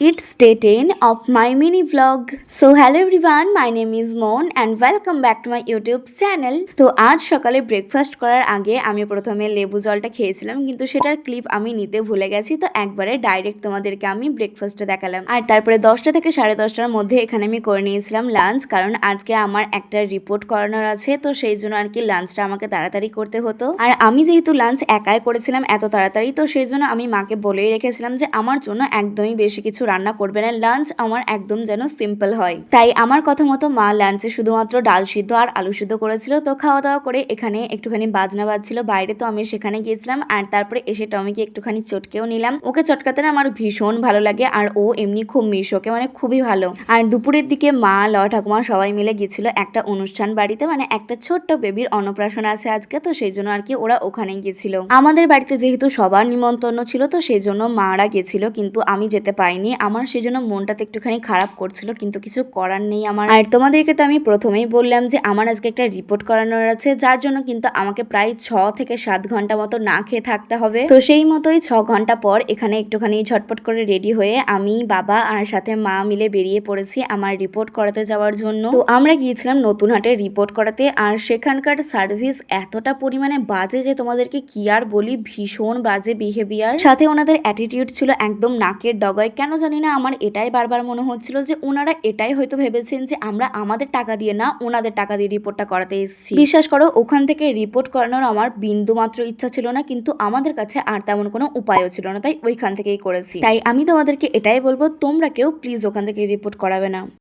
It's day 10 of my mini vlog. So hello everyone, my name is Mon and welcome back to my YouTube channel. তো আজ সকালে breakfast করার আগে আমি প্রথমে লেবু জলটা খেয়েছিলাম, কিন্তু সেটার ক্লিপ আমি নিতে ভুলে গেছি। তো একবারে ডাইরেক্ট তোমাদেরকে আমি ব্রেকফাস্টটা দেখালাম। আর তারপরে 10টা থেকে 10:30টার মধ্যে এখানে আমি করে নিয়েছিলাম লাঞ্চ, কারণ আজকে আমার একটা রিপোর্ট করানোর আছে। তো সেই জন্য আর কি লাঞ্চটা আমাকে তাড়াতাড়ি করতে হতো। আর আমি যেহেতু লাঞ্চ একাই করেছিলাম এত তাড়াতাড়ি, তো সেই জন্য আমি মাকে বলেই রেখেছিলাম যে আমার জন্য একদমই বেশি কিছু রান্না করবে না, লাঞ্চ আমার একদম যেন সিম্পল হয়। তাই আমার কথা মতো মা লাঞ্চে শুধুমাত্র ডাল সিদ্ধ আর আলু সিদ্ধ করেছিল। তো খাওয়া দাওয়া করে এখানে একটুখানি বাজনা বাজছিল বাইরে, তো আমি সেখানে গিয়েছিলাম। আর তারপরে এসে টমিকে একটুখানি চটকেও নিলাম। ওকে চটকাতে না আমার ভীষণ ভালো লাগে, আর ও এমনি খুব মিশোকে মানে খুবই ভালো। আর দুপুরের দিকে মা ঠাকুমা সবাই মিলে গেছিল একটা অনুষ্ঠান বাড়িতে, মানে একটা ছোট্ট বেবির অন্নপ্রাশন আছে আজকে। তো সেই জন্য আর কি ওরা ওখানে গেছিল। আমাদের বাড়িতে যেহেতু সবার নিমন্ত্রণ ছিল, তো সেই জন্য মারা গেছিল, কিন্তু আমি যেতে পাইনি। আমার সেই জন্য মনটাতে একটুখানি খারাপ করছিল, কিন্তু কিছু করার নেই আমার। আর তোমাদেরকে তো আমি প্রথমেই বললাম যে আমার আজকে একটা রিপোর্ট করানোর আছে, যার জন্য কিন্তু আমাকে প্রায় 6 থেকে 7 ঘন্টা মতো না খেয়ে থাকতে হবে। তো সেই মতোই 6 ঘন্টা পর এখানে একটুখানি ঝটপট করে রেডি হয়ে আমি, বাবা আর সাথে মা মিলে বেরিয়ে পড়েছি আমার রিপোর্ট করাতে যাওয়ার জন্য। তো আমরা গিয়েছিলাম নতুন হাটে রিপোর্ট করাতে, আর সেখানকার সার্ভিস এতটা পরিমাণে বাজে যে তোমাদেরকে কি আর বলি, ভীষণ বাজে বিহেভিয়ার। সাথে ওনাদের অ্যাটিটিউড ছিল একদম নাকের ডগায়। কেন জানি না আমার এটাই বারবার মনে হচ্ছিল যে ওনারা এটাই হয়তো ভেবেছেন যে আমরা আমাদের টাকা দিয়ে না, ওনাদের টাকা দিয়ে রিপোর্টটা করাতে এসেছি। বিশ্বাস করো, ওখান থেকে রিপোর্ট করানোর আমার বিন্দু মাত্র ইচ্ছা ছিল না, কিন্তু আমাদের কাছে আর তেমন কোনো উপায়ও ছিল না, তাই ওইখান থেকেই করেছি। তাই আমি তোমাদেরকে এটাই বলবো, তোমরা কেউ প্লিজ ওখান থেকে রিপোর্ট করাবে না।